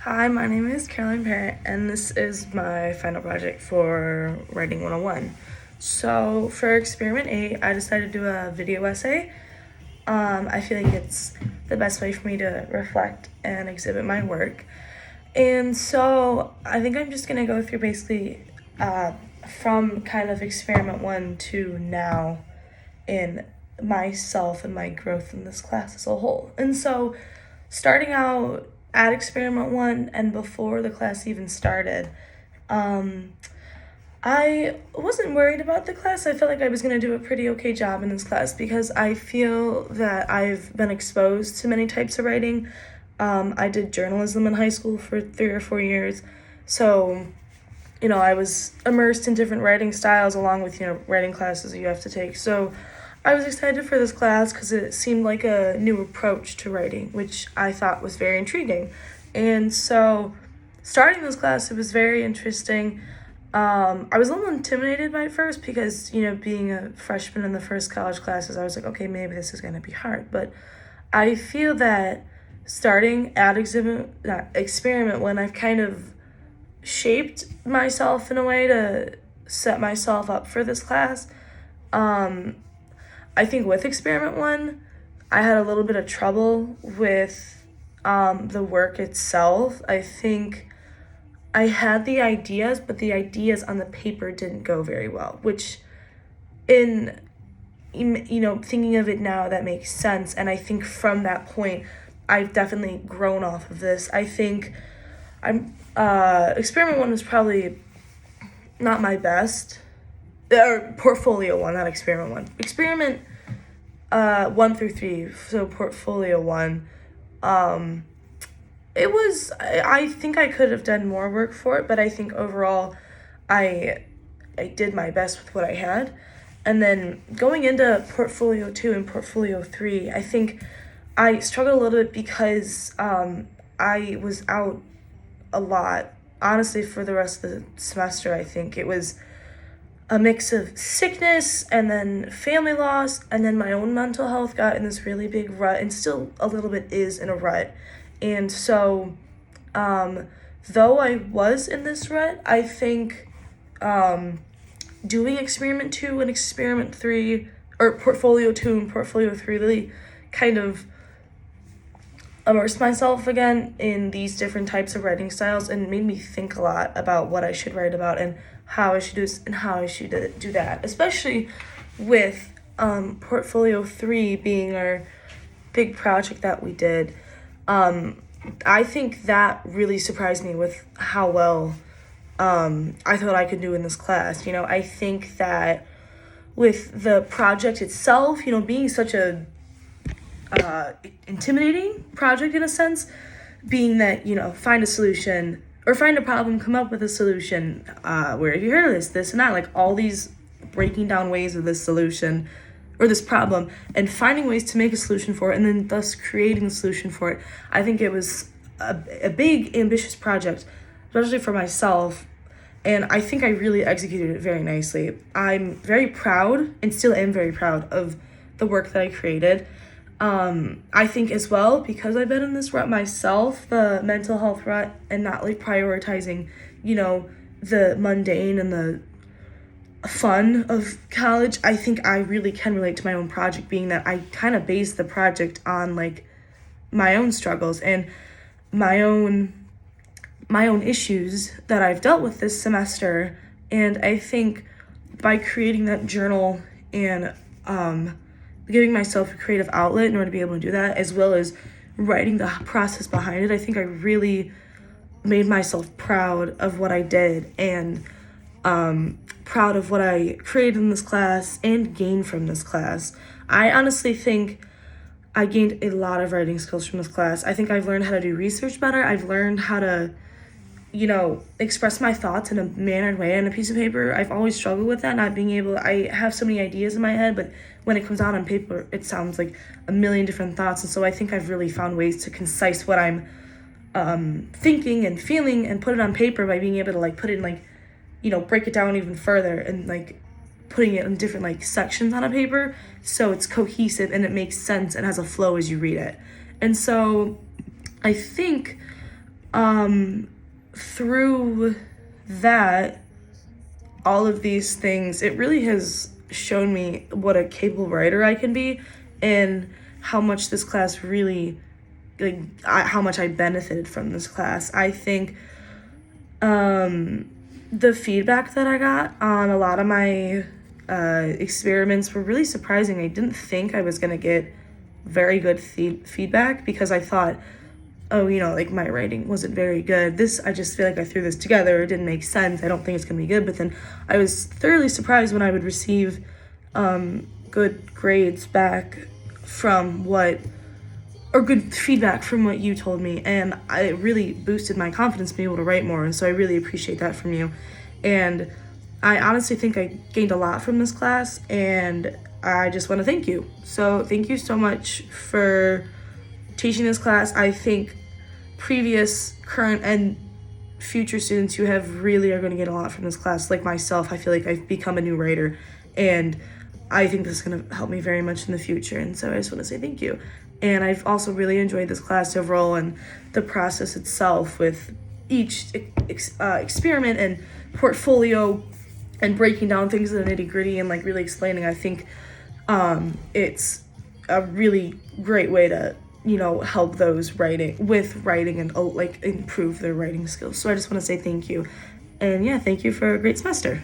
Hi, my name is Caroline Parrott, and this is my final project for Writing 101. So, for Experiment 8, I decided to do a video essay. I feel like it's the best way for me to reflect and exhibit my work. And so, I think I'm just going to go through basically from kind of Experiment 1 to now in myself and my growth in this class as a whole. And so, starting out at Experiment 1 and before the class even started, I wasn't worried about the class. I felt like I was going to do a pretty okay job in this class because I feel that I've been exposed to many types of writing. I did journalism in high school for 3 or 4 years, so I was immersed in different writing styles along with, writing classes you have to take. So I was excited for this class because it seemed like a new approach to writing, which I thought was very intriguing. And so starting this class, it was very interesting. I was a little intimidated by it first because, being a freshman in the first college classes, I was like, okay, maybe this is going to be hard. But I feel that starting at Experiment when I've kind of shaped myself in a way to set myself up for this class. I think with Experiment 1, I had a little bit of trouble with the work itself. I think I had the ideas, but the ideas on the paper didn't go very well, which thinking of it now, that makes sense. And I think from that point, I've definitely grown off of this. I think Experiment 1 was probably not my best. Or Portfolio 1, not Experiment 1. Experiment 1 through 3, so Portfolio 1. I think I could have done more work for it, but I think overall I did my best with what I had. And then going into Portfolio 2 and Portfolio 3, I think I struggled a little bit because I was out a lot. Honestly, for the rest of the semester, I think it was a mix of sickness and then family loss, and then my own mental health got in this really big rut and still a little bit is in a rut. And so though I was in this rut, I think doing Experiment 2 and Experiment 3, or Portfolio 2 and Portfolio 3, really kind of immersed myself again in these different types of writing styles and made me think a lot about what I should write about and how I should do this and how I should do that, especially with Portfolio 3 being our big project that we did. I think that really surprised me with how well I thought I could do in this class. I think that with the project itself, being such a intimidating project in a sense, being that, find a solution or find a problem, come up with a solution, where have you heard of this and that, like all these breaking down ways of this solution or this problem and finding ways to make a solution for it and then thus creating a solution for it. I think it was a big, ambitious project, especially for myself, and I think I really executed it very nicely. I'm very proud and still am very proud of the work that I created. I think as well, because I've been in this rut myself, the mental health rut, and not like prioritizing, the mundane and the fun of college, I think I really can relate to my own project, being that I kind of based the project on like my own struggles and my own issues that I've dealt with this semester. And I think by creating that journal and giving myself a creative outlet in order to be able to do that, as well as writing the process behind it, I think I really made myself proud of what I did and proud of what I created in this class and gained from this class. I honestly think I gained a lot of writing skills from this class. I think I've learned how to do research better. I've learned how to express my thoughts in a mannered way on a piece of paper. I've always struggled with that, not being able, I have so many ideas in my head, but when it comes out on paper, it sounds like a million different thoughts. And so I think I've really found ways to concise what I'm thinking and feeling and put it on paper by being able to put it in break it down even further and putting it in different sections on a paper so it's cohesive and it makes sense and has a flow as you read it. And so I think through that, all of these things, it really has shown me what a capable writer I can be, and how much this class really, how much I benefited from this class. I think the feedback that I got on a lot of my experiments were really surprising. I didn't think I was going to get very good feedback, because I thought, oh, like my writing wasn't very good. I just feel like I threw this together. It didn't make sense. I don't think it's going to be good. But then I was thoroughly surprised when I would receive good grades back from good feedback from what you told me. And it really boosted my confidence being able to write more. And so I really appreciate that from you. And I honestly think I gained a lot from this class, and I just want to thank you. So thank you so much for teaching this class. I think previous, current, and future students who have really are going to get a lot from this class. Like myself, I feel like I've become a new writer, and I think this is going to help me very much in the future. And so I just want to say thank you. And I've also really enjoyed this class overall, and the process itself with each experiment and portfolio and breaking down things in the nitty-gritty and really explaining. I think it's a really great way to help those writing and improve their writing skills. So I just want to say thank you. And yeah, thank you for a great semester.